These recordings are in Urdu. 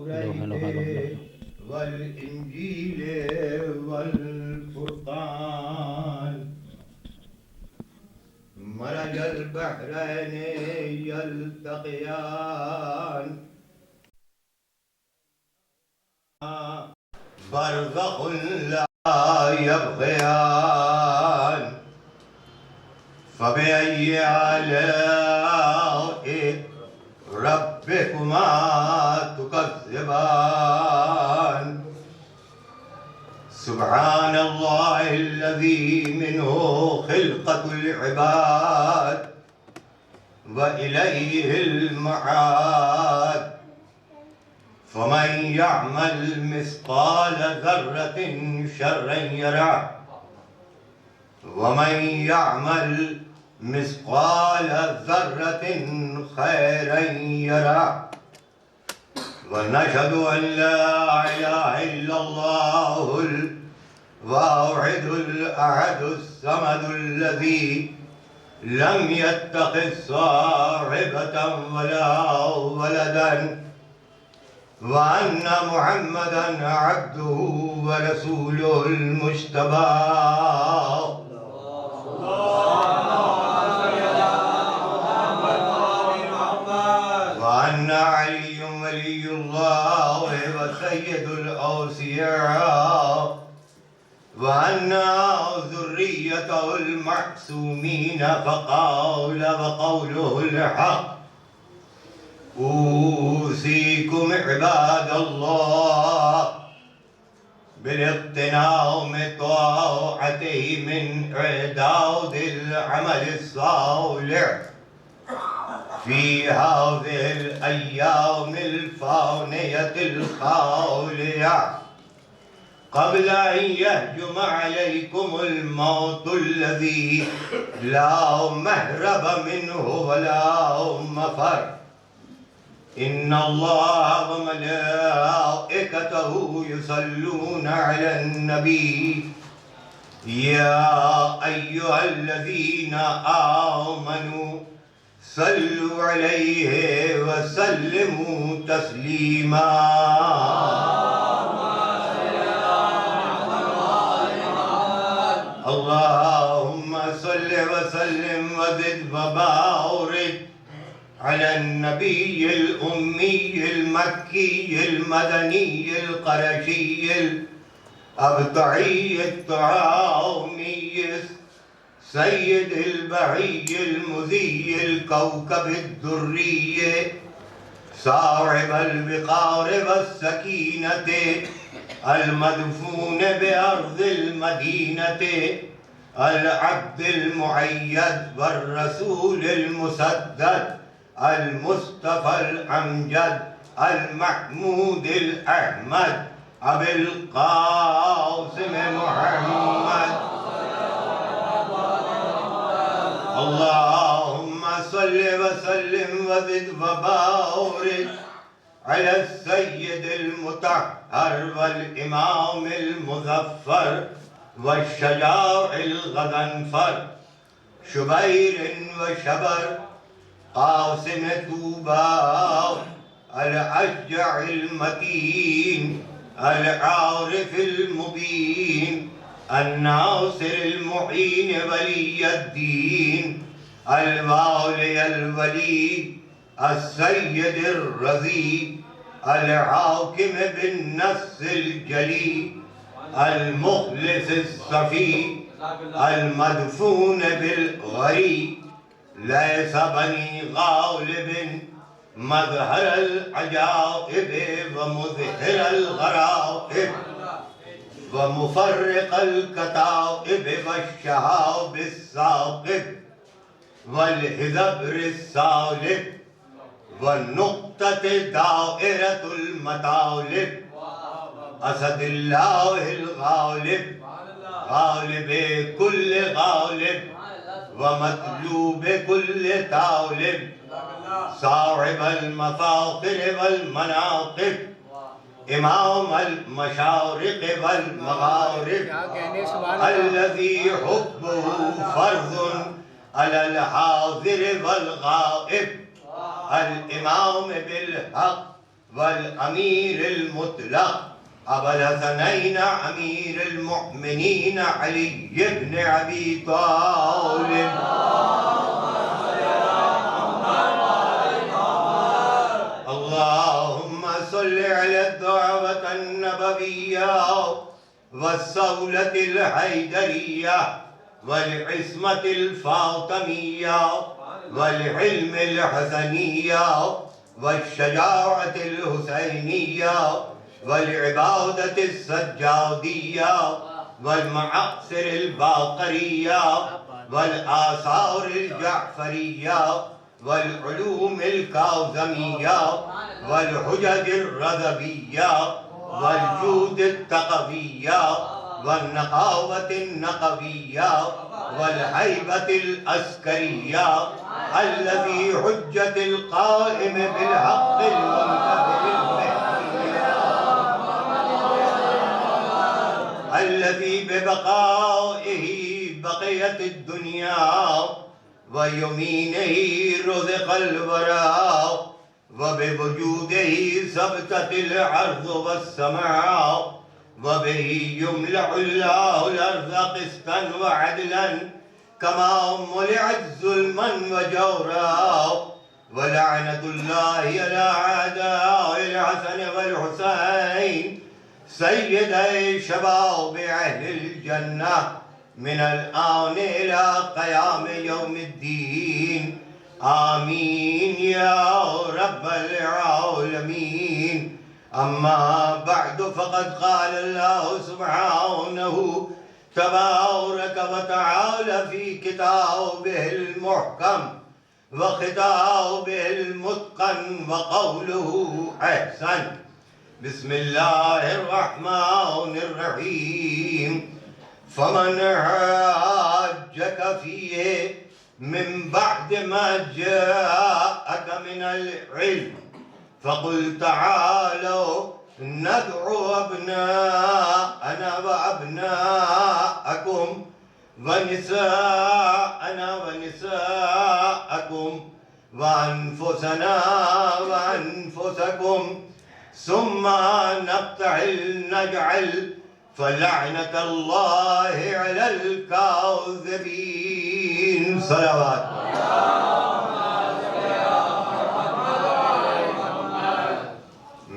التوريت والإنجيل والفرقان مرج البحرين يلتقيان برزخ لا يبغيان فبأي آلاء ربكما تكذبان سبحان الله الذي منه خلقة العباد وإليه المعاد فمن يعمل مثقال ذرة شرا يره ومن يعمل مثقال ذرة خيرا يره ونشهد أن لا إله إلا الله الواحد الأحد الصمد الذي لم يتخذ صاحبة ولا ولدا وأن محمدا عبده ورسوله المجتبى وأن علي ولي الله وسيد الأوصياء وأن ذريته المعصومين وقوله الحق أوصيكم عباد الله بالاغتنام طاعته من إعداد العمل الصالح في هذه الأيام الفانية الخالية قبل أن يهجم عليكم الموت الذي لا مهرب منه ولا مفر إن الله وملائكته يصلون على النبي يا أيها الذين آمنوا صلوا عليه وسلموا تسليما اللهم صل وسلم وزد وبارك على النبي الأمي المكي المدني القرشي الأبطعي الطعامي سيد البهي المذي الكوكب الدري صاحب الوقار والسكينة المدفون بأرض المدينة العبد المؤيد والرسول المسدد المصطفى الأمجد المحمود الأحمد أبي القاسم محمد اللهم صل وسلم وزد وبارك على السيد المطهر والإمام المظفر والشجاع الغضنفر شبير وشبر قاسم طوبى الأشجع المتين العارف المبين الناصر المعين ولي الدين الوالي الولي السيد الرضي الحاكم بالنص الجلي المخلص الصفي المدفون بالغري ليس بني غالب مظهر العجائب ومظهر الغرائب ومفرق الكتائب والشهاب الثاقب والهذبر السالب والنقطة دائرة المطالب أسد الله الغالب غالب كل غالب ومطلوب كل طالب صاحب المفاخر والمناقب إمام المشارق والمغارب الذي حبه فرض على الحاضر والغائب الإمام بالحق والأمير المطلق أبا الحسنين أمير المؤمنين علي بن أبي طالب. اللهم صل على الدعوة النبوية والصولة الحيدرية والعصمة الفاطمية والعلم الحسنية والشجاعة الحسينية والعبادة السجادية والمعاصر الباقرية والآثار الجعفرية والعلوم الكاظمية والحجج الرضبية والجود التقوية والنقاوة النقوية والهيبة العسكرية الذي حجة القائم بالحق المنتظر الذي ببقائه بقيت الدنيا ويمينه رزق الورى وبوجوده ثبتت الأرض والسماء وبه يملأ الله الأرض قسطا وعدلا كما ملئت ظلما وجورا ولعنة الله على أعداء الحسن والحسين سيدي شباب أهل الجنة من الآن إلى قيام يوم الدين آمين يا رب العالمين. أما بعد فقد قال الله سبحانه تبارك وتعالى في كتابه المحكم وخطابه المتقن وقوله أحسن. بسم الله الرحمن الرحيم. فمن حاجك فيه من بعد ما جاءك من العلم فقل تعالوا ندعو أبناءنا وأبناءكم ونساءنا ونساءكم وأنفسنا وأنفسكم ثم نبتهل نجعل فلعنة الله على الكاذبين. صلوات.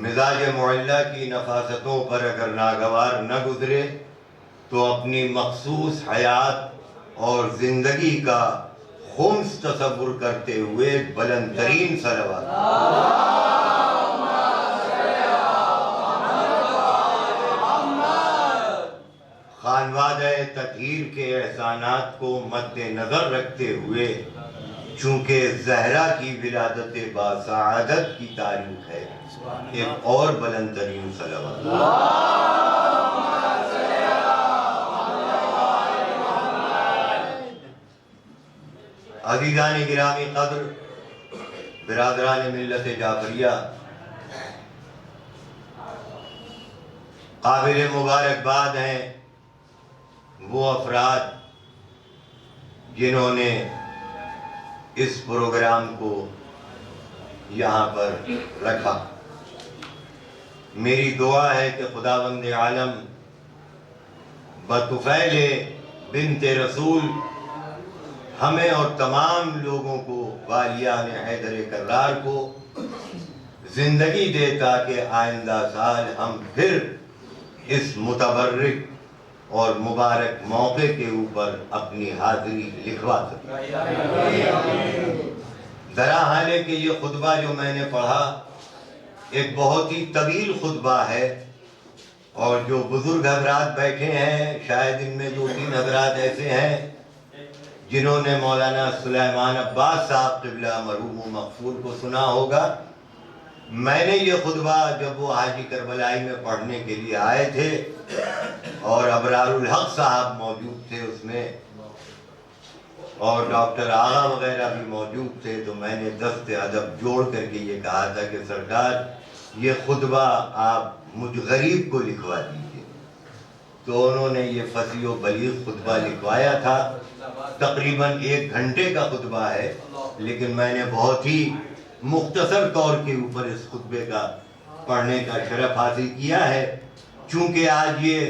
مزاج معلّہ کی نفاستوں پر اگر ناگوار نہ گزرے تو اپنی مخصوص حیات اور زندگی کا خمس تصور کرتے ہوئے بلند ترین صلوات. خانوادہ تطہیر کے احسانات کو مد نظر رکھتے ہوئے چونکہ زہرا کی ولادت باسعادت کی تاریخ ہے ایک اور بلند ترین صلوات. عزیزان گرامی قدر، برادران ملت جعفریہ، قابل مبارکباد ہیں وہ افراد جنہوں نے اس پروگرام کو یہاں پر رکھا. میری دعا ہے کہ خداوند عالم بطفیل بنت رسول ہمیں اور تمام لوگوں کو، والیان حیدر کرار کو زندگی دے تاکہ آئندہ سال ہم پھر اس متبرک اور مبارک موقع کے اوپر اپنی حاضری لکھوا سکیں. ذرا حال ہے کہ یہ خطبہ جو میں نے پڑھا ایک بہت ہی طویل خطبہ ہے، اور جو بزرگ حضرات بیٹھے ہیں شاید ان میں 2-3 حضرات ایسے ہیں جنہوں نے مولانا سلیمان عباس صاحب قبلہ مرحوم و مغفور کو سنا ہوگا. میں نے یہ خطبہ جب وہ حاجی کربلائی میں پڑھنے کے لیے آئے تھے اور ابرار الحق صاحب موجود تھے اس میں اور ڈاکٹر آغا وغیرہ بھی موجود تھے، تو میں نے دست ادب جوڑ کر کے یہ کہا تھا کہ سرکار یہ خطبہ آپ مجھ غریب کو لکھوا دیجیے. تو انہوں نے یہ فصیح و بلیغ خطبہ لکھوایا تھا. تقریباً 1 گھنٹے کا خطبہ ہے، لیکن میں نے بہت ہی مختصر طور کے اوپر اس خطبے کا پڑھنے کا شرف حاصل کیا ہے. چونکہ آج یہ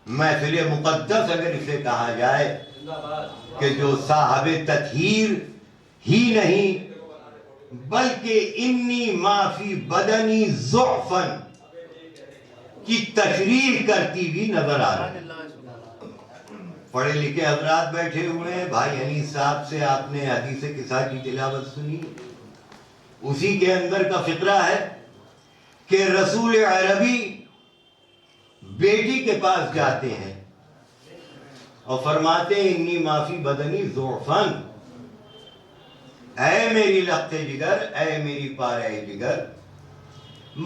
محفل مقدس اگر اسے کہا جائے کہ جو صاحب تطہیر ہی نہیں بلکہ انی ما فی بدنی ضعفاً کی تشریح کرتی بھی نظر آ رہی ہے. پڑھے لکھے حضرات بیٹھے ہوئے ہیں. بھائی انیس صاحب سے آپ نے حدیث قصہ کی تلاوت سنی. اسی کے اندر کا فقرہ ہے کہ رسول عربی بیٹی کے پاس جاتے ہیں اور فرماتے ہیں انی ما فی بدنی ضعفاً، اے میری لخت جگر، اے میری پارہ جگر،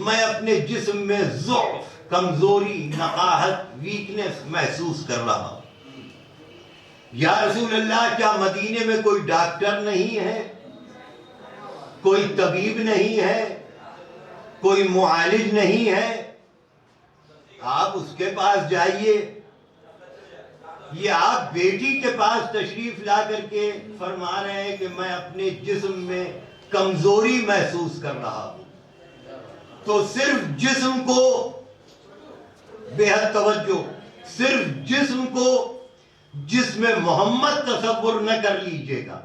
میں اپنے جسم میں ضعف، کمزوری، نقاہت، ویکنس محسوس کر رہا ہوں. یا رسول اللہ کیا مدینے میں کوئی ڈاکٹر نہیں ہے، کوئی طبیب نہیں ہے، کوئی معالج نہیں ہے؟ آپ اس کے پاس جائیے. یہ آپ بیٹی کے پاس تشریف لا کر کے فرما رہے ہیں کہ میں اپنے جسم میں کمزوری محسوس کر رہا ہوں. تو صرف جسم کو بے حد توجہ، صرف جسم کو جسم محمد تصور نہ کر لیجئے گا،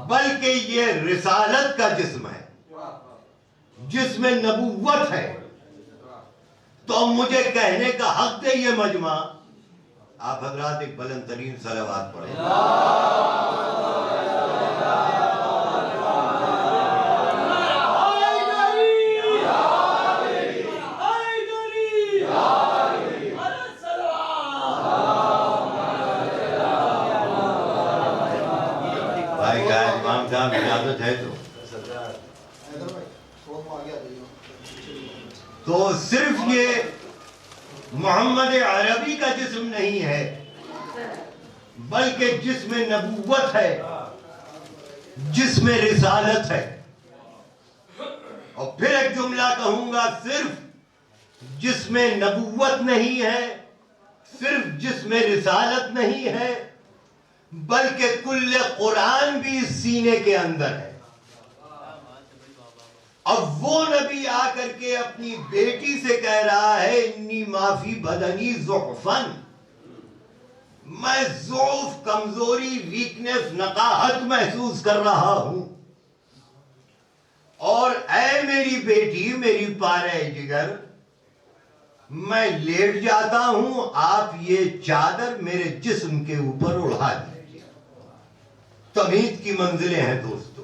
بلکہ یہ رسالت کا جسم ہے، جسم نبوت ہے. تو مجھے کہنے کا حق دے یہ مجمع. آپ حضرات ایک بلند ترین صلوات پڑھیں. بھائی شاید امام صاحب اجازت ہے تو صرف یہ محمد عربی کا جسم نہیں ہے بلکہ جسم نبوت ہے، جسم رسالت ہے. اور پھر ایک جملہ کہوں گا، صرف جسم نبوت نہیں ہے، صرف جسم رسالت نہیں ہے، بلکہ کل قرآن بھی اس سینے کے اندر ہے. اب وہ نبی آ کر کے اپنی بیٹی سے کہہ رہا ہے انی ما فی بدنی ضعفاً، میں ضعف، کمزوری، ویکنس، نقاہت محسوس کر رہا ہوں. اور اے میری بیٹی، میری پارہ جگر، میں لیٹ جاتا ہوں، آپ یہ چادر میرے جسم کے اوپر اڑا دیجیے. تمہید کی منزلیں ہیں دوستو.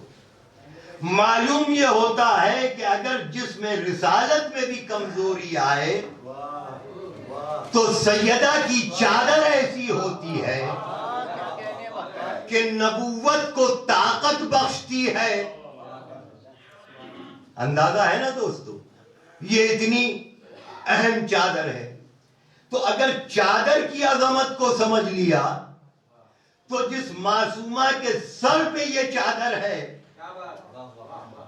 معلوم یہ ہوتا ہے کہ اگر جسم رسالت میں بھی کمزوری آئے تو سیدہ کی چادر ایسی ہوتی ہے کہ نبوت کو طاقت بخشتی ہے. اندازہ ہے نا دوستو، یہ اتنی اہم چادر ہے. تو اگر چادر کی عظمت کو سمجھ لیا تو جس معصومہ کے سر پہ یہ چادر ہے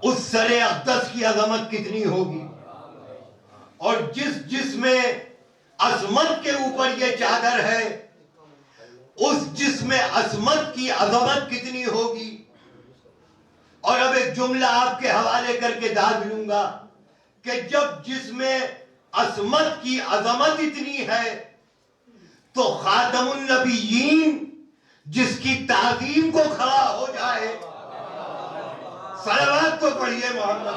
اس سر اقدس کی عظمت کتنی ہوگی، اور جس میں عظمت کے اوپر یہ چادر ہے اس جسم عظمت کی عظمت کتنی ہوگی. اور اب ایک جملہ آپ کے حوالے کر کے داد لوں گا کہ جب جسم عظمت کی عظمت اتنی ہے تو خاتم النبیین جس کی تعظیم کو کھڑا ہو جائے، صلوات تو پڑھیے محمد.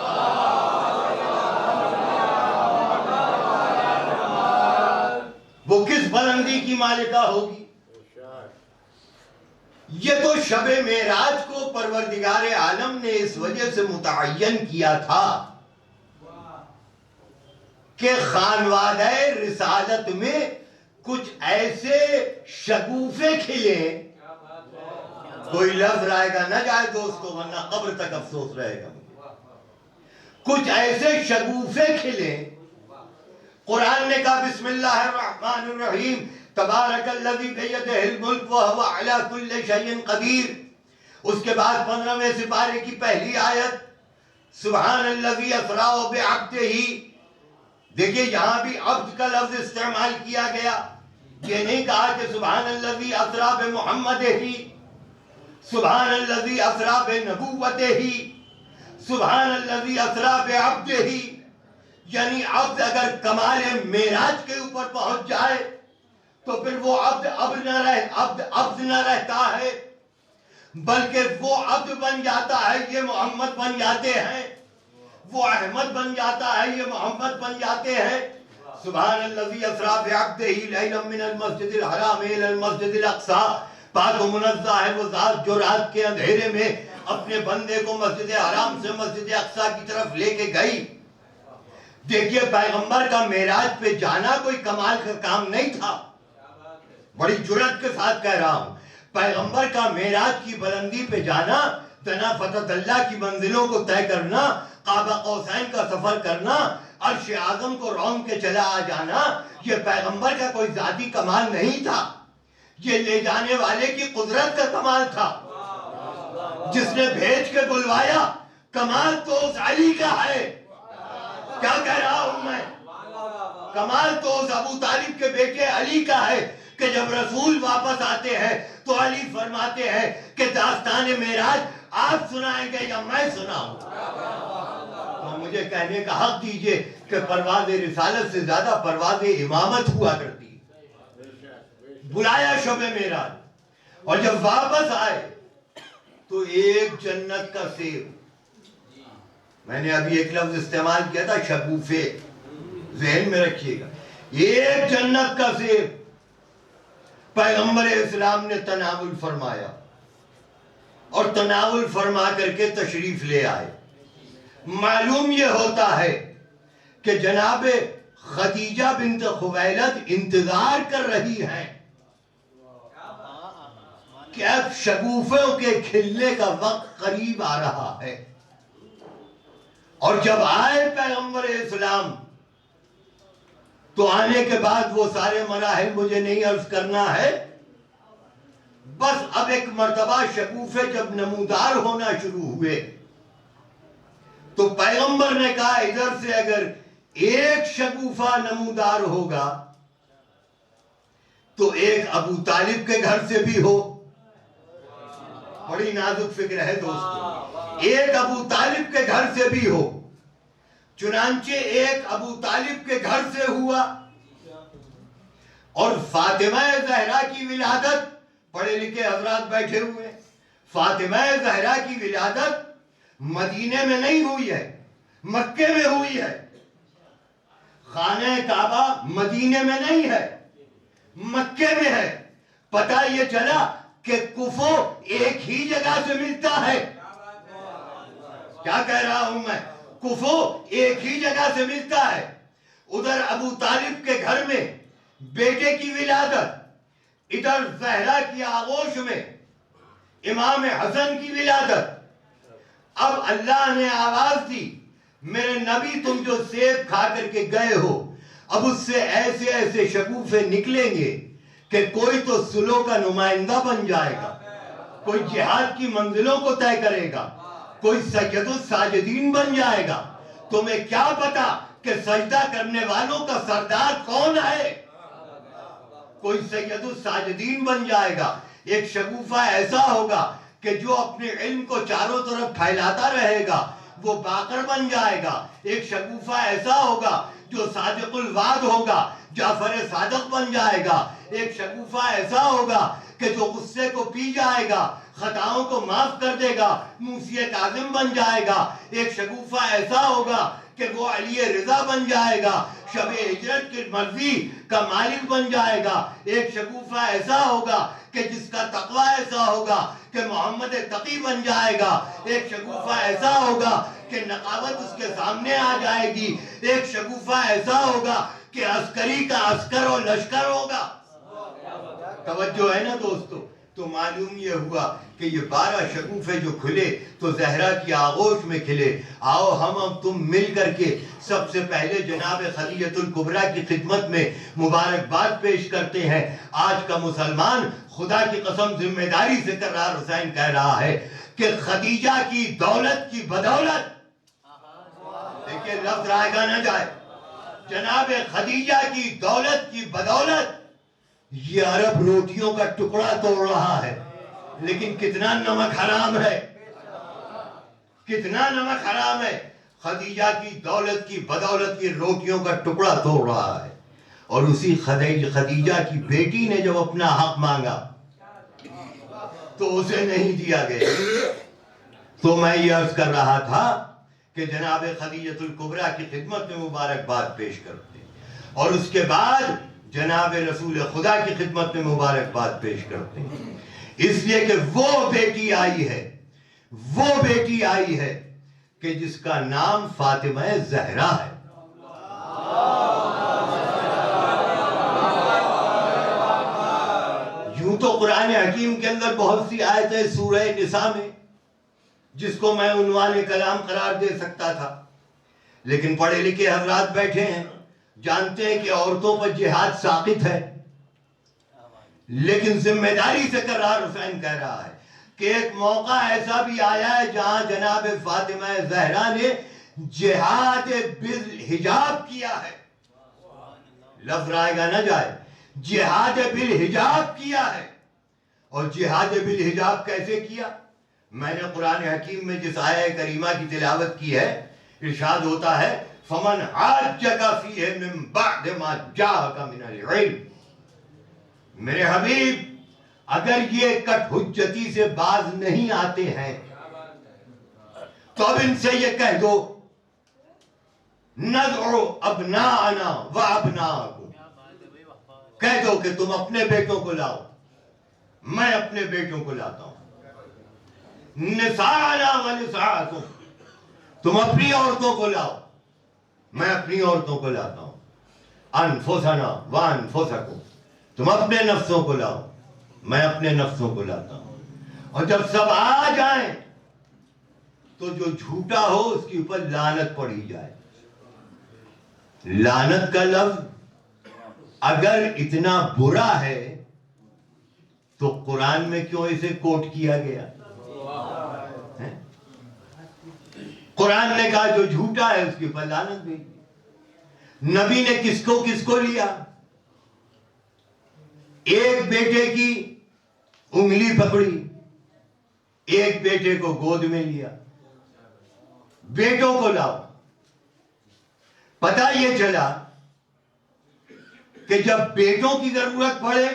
وہ کس بلندی کی مالکہ ہوگی. یہ تو شب معراج کو پروردگار عالم نے اس وجہ سے متعین کیا تھا کہ خانوادہ رسالت میں کچھ ایسے شگوفے کھلیں. کوئی لفظ رائے گا نہ جائے دوستو ورنہ قبر تک افسوس رہے گا. کچھ ایسے شگوفے کھلیں. قرآن نے کہا بسم اللہ الرحمن الرحیم تبارک الذی بیدہ الملک وہو علی کل شیء قدیر. اس کے بعد 15ویں سپارے کی پہلی آیت سبحان الذی اسریٰ بعبدہ. دیکھیے یہاں بھی عبد کا لفظ استعمال کیا گیا. یہ نہیں کہا کہ سبحان الذی اسریٰ بمحمدہ، سبحان الذی اسریٰ بنبوتہ، سبحان الذی اسریٰ بعبدہ، یعنی عبد اگر کمال معراج کے اوپر پہنچ جائے تو پھر وہ عبد نہ رہتا ہے، بلکہ وہ عبد بن جاتا ہے، یہ محمد بن جاتے ہیں، وہ احمد بن جاتا ہے، یہ محمد بن جاتے ہیں۔ سبحان الذی اسریٰ بعبدہ لیلا من المسجد الحرام الی المسجد الاقصی، پاک و منزہ ہے وہ ذات جو رات کے اندھیرے میں اپنے بندے کو مسجد حرام سے مسجد اقصی کی طرف لے کے گئی۔ دیکھیے پیغمبر کا معراج پہ جانا کوئی کمال کا کام نہیں تھا، بڑی جرأت کے ساتھ کہہ رہا ہوں، پیغمبر کا معراج کی بلندی پہ جانا، دنا فتح اللہ کی منزلوں کو طے کرنا، قاب قوسین کا سفر کرنا، عرش اعظم کو رون کے چلا آ جانا، یہ پیغمبر کا کوئی ذاتی کمال نہیں تھا، یہ لے جانے والے کی قدرت کا کمال تھا، جس نے بھیج کے بلوایا۔ کمال تو اس علی کا ہے، کیا کہہ رہا ہوں میں، کمال تو اس ابو طالب کے بیٹے علی کا ہے کہ جب رسول واپس آتے ہیں تو علی فرماتے ہیں کہ داستان معراج آپ سنائیں گے یا میں سناؤں؟ تو مجھے کہنے کا حق دیجئے کہ پرواز رسالت سے زیادہ پرواز امامت ہوا کرتی، بلایا شب معراج، اور جب واپس آئے تو ایک جنت کا سیب، میں نے ابھی ایک لفظ استعمال کیا تھا شگوفے، ذہن میں رکھیے گا، ایک جنت کا سیب پیغمبر اسلام نے تناول فرمایا، اور تناول فرما کر کے تشریف لے آئے۔ معلوم یہ ہوتا ہے کہ جناب خدیجہ بنت خویلد انتظار کر رہی ہیں کہ اب شگوفوں کے کھلنے کا وقت قریب آ رہا ہے، اور جب آئے پیغمبر اسلام تو آنے کے بعد وہ سارے مراحل مجھے نہیں عرض کرنا ہے، بس اب ایک مرتبہ شگوفے جب نمودار ہونا شروع ہوئے تو پیغمبر نے کہا ادھر سے اگر ایک شگوفہ نمودار ہوگا تو ایک ابو طالب کے گھر سے بھی ہو، بڑی نازک فکر ہے دوستو، ایک ابو طالب کے گھر سے بھی ہو، چنانچہ ایک ابو طالب کے گھر سے ہوا، اور فاطمہ زہرا کی ولادت، پڑھے لکھے حضرات بیٹھے ہوئے، فاطمہ زہرا کی ولادت مدینے میں نہیں ہوئی ہے، مکے میں ہوئی ہے، خانہ کعبہ مدینے میں نہیں ہے، مکے میں ہے۔ پتہ یہ چلا کہ کفو ایک ہی جگہ سے ملتا ہے، کیا کہہ رہا ہوں میں، کفو ایک ہی جگہ سے ملتا ہے، ادھر ابو طالب کے گھر میں بیٹے کی ولادت، ادھر زہرا کی آغوش میں امام حسن کی ولادت۔ اب اللہ نے آواز دی میرے نبی تم جو سیب کھا کر کے گئے ہو اب اس سے ایسے ایسے شگوفے نکلیں گے کہ کوئی تو صلح کا نمائندہ بن جائے گا، کوئی جہاد کی منزلوں کو طے کرے گا، کوئی سید الساجدین بن جائے گا۔ تمہیں کیا پتا کہ سجدہ کرنے والوں کا سردار کون ہے؟ کوئی سید الساجدین بن جائے گا۔ ایک شگوفہ ایسا ہوگا کہ جو اپنے علم کو چاروں طرف پھیلاتا رہے گا وہ باقر بن جائے گا۔ ایک شگوفہ ایسا ہوگا جو صادق الوعد ہوگا، جعفر صادق بن جائے گا۔ ایک شگوفہ ایسا ہوگا کہ جو غصے کو پی جائے گا، خطاؤں کو معاف کر دے گا، موسی کاظم بن جائے گا۔ ایک شگوفہ ایسا ہوگا کہ وہ علی رضا بن جائے گا، شب ہجرت کی مرضی کا مالک بن جائے گا۔ ایک شگوفہ ایسا ہوگا کہ جس کا تقوی ایسا ہوگا کہ محمد تقی بن جائے گا۔ ایک شگوفہ ایسا ہوگا کہ نقاوت اس کے سامنے آ جائے گی۔ ایک شگوفہ ایسا ہوگا کہ عسکری کا عسکر و لشکر ہوگا۔ توجہ ہے نا دوستو؟ تو معلوم یہ ہوا کہ یہ 12 شگوفے جو کھلے تو زہرا کی آغوش میں کھلے۔ آؤ ہم تم مل کر کے سب سے پہلے جناب خدیجہ الکبریٰ کی خدمت میں مبارکباد پیش کرتے ہیں۔ آج کا مسلمان خدا کی قسم ذمہ داری سے کرار حسین کہہ رہا ہے کہ خدیجہ کی دولت کی بدولت، دیکھیں لفظ رائے گا نہ جائے، جناب خدیجہ کی دولت کی بدولت یہ عرب روٹیوں کا ٹکڑا توڑ رہا ہے، لیکن کتنا نمک حرام ہے، کتنا نمک حرام ہے، خدیجہ کی دولت کی بدولت کی روٹیوں کا ٹکڑا توڑ رہا ہے، اور اسی خدیجہ کی بیٹی نے جب اپنا حق مانگا تو اسے نہیں دیا گیا۔ تو میں یہ عرض کر رہا تھا کہ جناب خدیجۃ الکبریٰ کی خدمت میں مبارکباد پیش کرتے ہیں، اور اس کے بعد جناب رسول خدا کی خدمت میں مبارکباد پیش کرتے ہیں، اس لیے کہ وہ بیٹی آئی ہے کہ جس کا نام فاطمہ زہرا ہے۔ یوں تو قرآن حکیم کے اندر بہت سی آیتیں سورہ نساء میں جس کو میں عنوان کلام قرار دے سکتا تھا، لیکن پڑھے لکھے حضرات بیٹھے ہیں، جانتے ہیں کہ عورتوں پر جہاد ساقط ہے، لیکن ذمہ داری سے کرار حسین کہہ رہا ہے کہ ایک موقع ایسا بھی آیا ہے جہاں جناب فاطمہ زہرا نے جہاد بالحجاب کیا ہے، لفظ رائے گا نہ جائے، جہاد بالحجاب کیا ہے۔ اور جہاد بالحجاب کیسے کیا؟ میں نے قرآن حکیم میں جس آیہ کریمہ کی تلاوت کی ہے، ارشاد ہوتا ہے فَمَنْ حَاجَّكَ فِيهِ مِن بَعْدِ مَا جَاءَكَ مِنَ الْعِلْمِ، میرے حبیب اگر یہ کٹ حجتی سے باز نہیں آتے ہیں تو اب ان سے یہ کہہ دو نَدْعُ أَبْنَاءَنَا وَأَبْنَاءَكُمْ، کہہ دو کہ تم اپنے بیٹوں کو لاؤ، میں اپنے بیٹوں کو لاتا ہوں، نساءنا ونساءکم، تم اپنی عورتوں کو لاؤ، میں اپنی عورتوں کو لاتا ہوں، انفسنا وانفسکم، تم اپنے نفسوں کو لاؤ، میں اپنے نفسوں کو لاتا ہوں۔ اور جب سب آ جائیں تو جو جھوٹا ہو اس کے اوپر لعنت پڑھی جائے۔ لعنت کا لفظ اگر اتنا برا ہے تو قرآن میں کیوں اسے کوٹ کیا گیا؟ قرآن نے کہا جو جھوٹا ہے اس کے اوپر لعنت بھیجی۔ نبی نے کس کو لیا؟ ایک بیٹے کی انگلی پکڑی، ایک بیٹے کو گود میں لیا، بیٹوں کو لاؤ۔ پتہ یہ چلا کہ جب بیٹوں کی ضرورت پڑے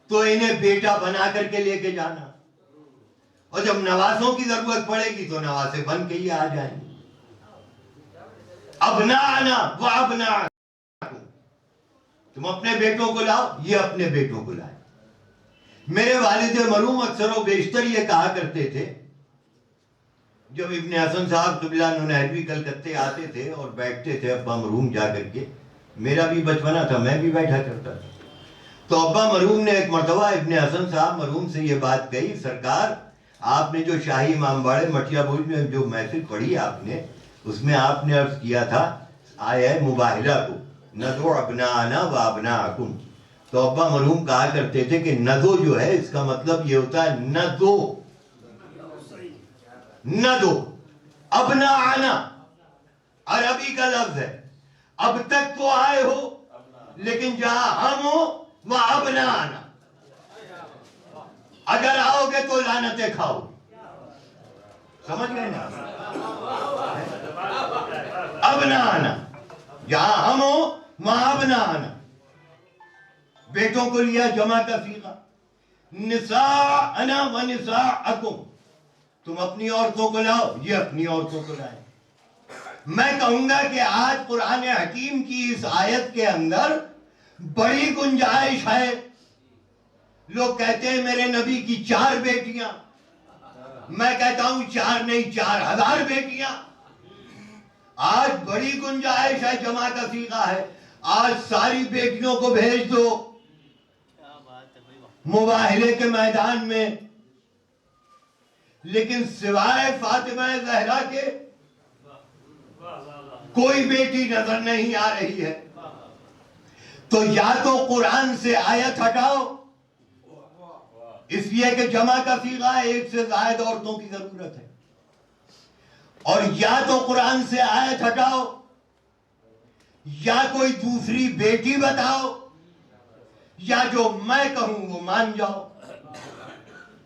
تو انہیں بیٹا بنا کر کے لے کے جانا، اور جب نوازوں کی ضرورت پڑے گی تو نوازے بن کے ہی آ جائیں گے۔ ابناءنا و ابناءکم، تم اپنے بیٹوں کو لاؤ، یہ اپنے بیٹوں کو لائیں۔ میرے والد مرحوم اکثر و بیشتر یہ کہا کرتے تھے، جب ابن حسن صاحب قبلہ ننہروی کلکتے آتے تھے اور بیٹھتے تھے ابا مرحوم جا کر کے، میرا بھی بچپنا تھا، میں بھی بیٹھا کرتا تھا، تو ابا مرحوم نے ایک مرتبہ ابن حسن صاحب مرحوم سے یہ بات کہی، سرکار آپ نے جو شاہی امام باڑے مٹیا بھوج میں جو محفل پڑھی آپ نے، اس میں آپ نے عرض کیا تھا آیہ مباہلہ کو، نَدْعُ أَبْنَاءَنَا وَأَبْنَاءَكُمْ، تو ابا مرحوم کہا کرتے تھے کہ ندو جو ہے اس کا مطلب یہ ہوتا ہے ندو ابناءنا، عربی کا لفظ ہے، اب تک تو آئے ہو لیکن جہاں ہم ہو وہاں ابناءنا، اگر آؤ گے تو لعنتیں کھاؤ، سمجھ گئے نا؟ ابناءنا، جہاں ہم ہو وہاں ابناءنا، بیٹوں کو لیا جمع کا صیغہ، نساءنا و نساءکم، تم اپنی عورتوں کو لاؤ، یہ اپنی عورتوں کو لائیں۔ میں کہوں گا کہ آج قرآن حکیم کی اس آیت کے اندر بڑی گنجائش ہے۔ لوگ کہتے ہیں میرے نبی کی 4 بیٹیاں، میں کہتا ہوں 4 نہیں 4000 بیٹیاں۔ آج بڑی گنجائش ہے، جمع کا صیغہ ہے، آج ساری بیٹیوں کو بھیج دو مباہلے کے میدان میں، لیکن سوائے فاطمہ زہرا کے کوئی بیٹی نظر نہیں آ رہی ہے۔ تو یا تو قرآن سے آیت ہٹاؤ، اس لیے کہ جمع کا صیغہ ہے، 1 سے زائد عورتوں کی ضرورت ہے، اور یا تو قرآن سے آیت ہٹاؤ یا کوئی دوسری بیٹی بتاؤ، یا جو میں کہوں وہ مان جاؤ۔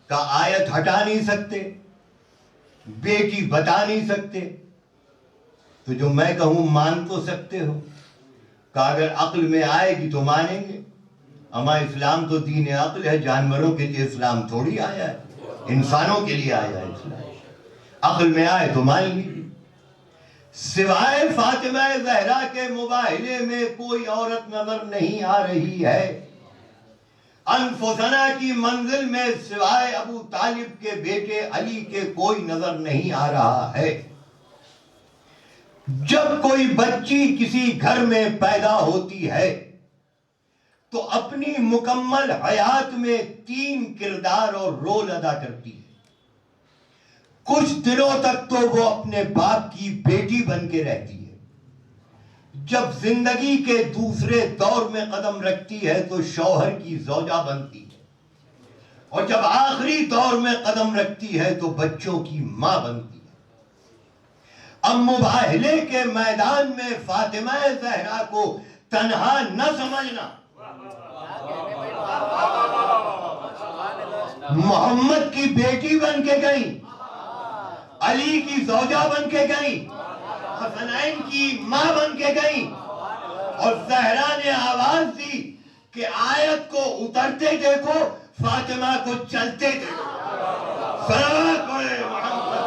کہ آیت ہٹا نہیں سکتے، بیٹی بتا نہیں سکتے، تو جو میں کہوں مان تو سکتے ہو کہ اگر عقل میں آئے گی تو مانیں گے. اما اسلام تو دین عقل ہے، جانوروں کے لیے اسلام تھوڑی آیا ہے، انسانوں کے لیے آیا ہے اسلام. عقل میں آئے تو مان لیجیے. سوائے فاطمہ زہرا کے مباہلے میں کوئی عورت نظر نہیں آ رہی ہے. انفسنا کی منزل میں سوائے ابو طالب کے بیٹے علی کے کوئی نظر نہیں آ رہا ہے. جب کوئی بچی کسی گھر میں پیدا ہوتی ہے تو اپنی مکمل حیات میں 3 کردار اور رول ادا کرتی ہے. کچھ دنوں تک تو وہ اپنے باپ کی بیٹی بن کے رہتی ہے. جب زندگی کے دوسرے دور میں قدم رکھتی ہے تو شوہر کی زوجہ بنتی ہے، اور جب آخری دور میں قدم رکھتی ہے تو بچوں کی ماں بنتی ہے. اب مباہلے کے میدان میں فاطمہ زہرا کو تنہا نہ سمجھنا. محمد کی بیٹی بن کے گئی، علی کی زوجہ بن کے گئی، حسنین کی ماں بن کے گئی، اور زہرا نے آواز دی کہ آیت کو اترتے دیکھو، فاطمہ کو چلتے دیکھو. صلوات پڑھے محمد.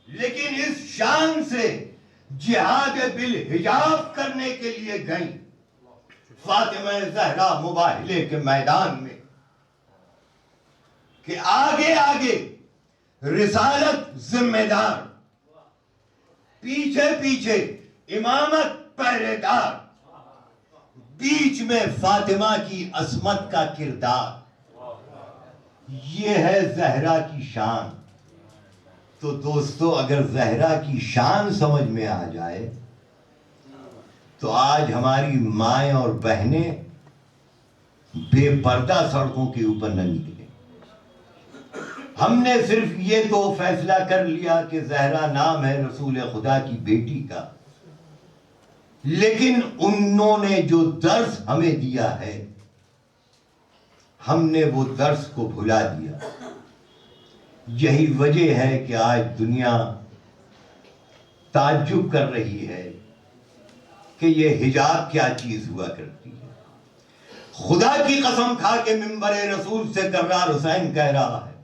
لیکن اس شان سے جہاد بالحجاب کرنے کے لیے گئیں فاطمہ زہرا مباہلے کے میدان میں، کہ آگے آگے رسالت ذمہ دار، پیچھے پیچھے امامت پہرے دار، بیچ میں فاطمہ کی عصمت کا کردار. یہ ہے زہرا کی شان. تو دوستو اگر زہرا کی شان سمجھ میں آ جائے تو آج ہماری مائیں اور بہنیں بے پردہ سڑکوں کے اوپر نہ نکلیں. ہم نے صرف یہ تو فیصلہ کر لیا کہ زہرا نام ہے رسول خدا کی بیٹی کا، لیکن انہوں نے جو درس ہمیں دیا ہے ہم نے وہ درس کو بھلا دیا. یہی وجہ ہے کہ آج دنیا تعجب کر رہی ہے کہ یہ حجاب کیا چیز ہوا کرتی ہے. خدا کی قسم کھا کے منبر رسول سے کرار حسین کہہ رہا ہے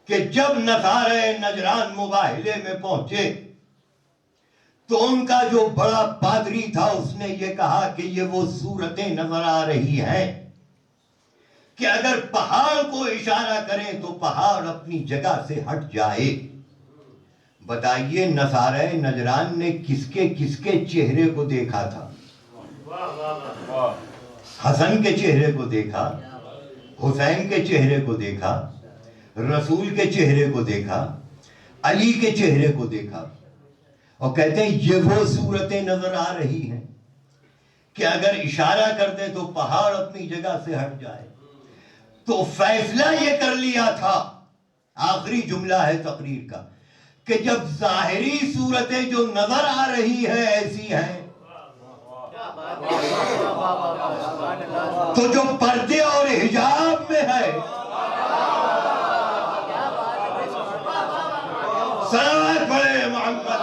کہ جب نصارے نجران مباہلے میں پہنچے تو ان کا جو بڑا پادری تھا اس نے یہ کہا کہ یہ وہ صورتیں نظر آ رہی ہیں کہ اگر پہاڑ کو اشارہ کریں تو پہاڑ اپنی جگہ سے ہٹ جائے. بتائیے نصارے نجران نے کس کے چہرے کو دیکھا تھا؟ حسن کے چہرے کو دیکھا، حسین کے چہرے کو دیکھا، رسول کے چہرے کو دیکھا، علی کے چہرے کو دیکھا، اور کہتے ہیں یہ وہ صورتیں نظر آ رہی ہیں کہ اگر اشارہ کر دیں تو پہاڑ اپنی جگہ سے ہٹ جائے. تو فیصلہ یہ کر لیا تھا، آخری جملہ ہے تقریر کا، کہ جب ظاہری صورتیں جو نظر آ رہی ہیں ایسی ہیں تو جو پردے اور حجاب میں ہے صلوات پڑھے محمد.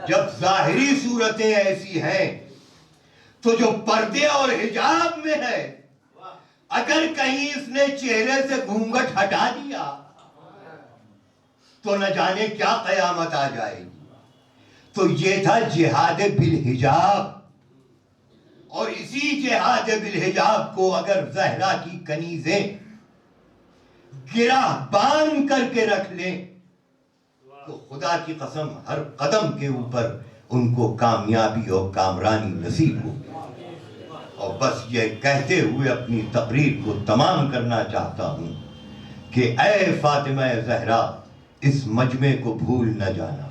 جب ظاہری صورتیں ایسی ہیں تو جو پردے اور حجاب میں ہے اگر کہیں اس نے چہرے سے گھونگھٹ ہٹا دیا تو نہ جانے کیا قیامت آ جائے گی. تو یہ تھا جہاد بالحجاب، اور اسی جہاد بالحجاب کو اگر زہرا کی کنیزیں گرہ باندھ کر کے رکھ لیں تو خدا کی قسم ہر قدم کے اوپر ان کو کامیابی اور کامرانی نصیب ہوگی. اور بس یہ کہتے ہوئے اپنی تقریر کو تمام کرنا چاہتا ہوں کہ اے فاطمہ زہرا اس مجمع کو بھول نہ جانا،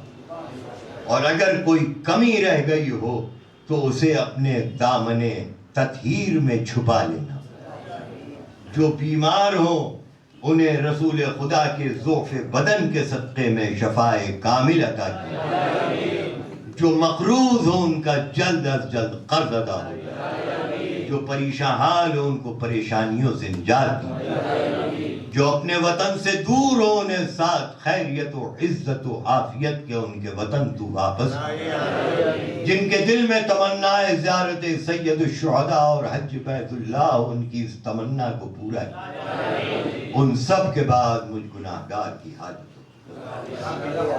اور اگر کوئی کمی رہ گئی ہو تو اسے اپنے دامن تطہیر میں چھپا لینا. جو بیمار ہوں انہیں رسول خدا کے ضعف بدن کے صدقے میں شفائے کامل عطا کی، جو مقروض ہو ان کا جلد از جلد قرض ادا ہو، جو پریشان حال ہو ان کو پریشانیوں سے نجات دی، جو اپنے وطن سے دور ہو انہیں ساتھ خیریت و عزت و عافیت کے ان کے وطن تو واپس، جن کے دل میں تمنا ہے زیارت سید الشہداء اور حج بیت اللہ، ان کی اس تمنا کو پورا کیا، ان سب کے بعد مجھ گناہگار کی حاجت ہو۔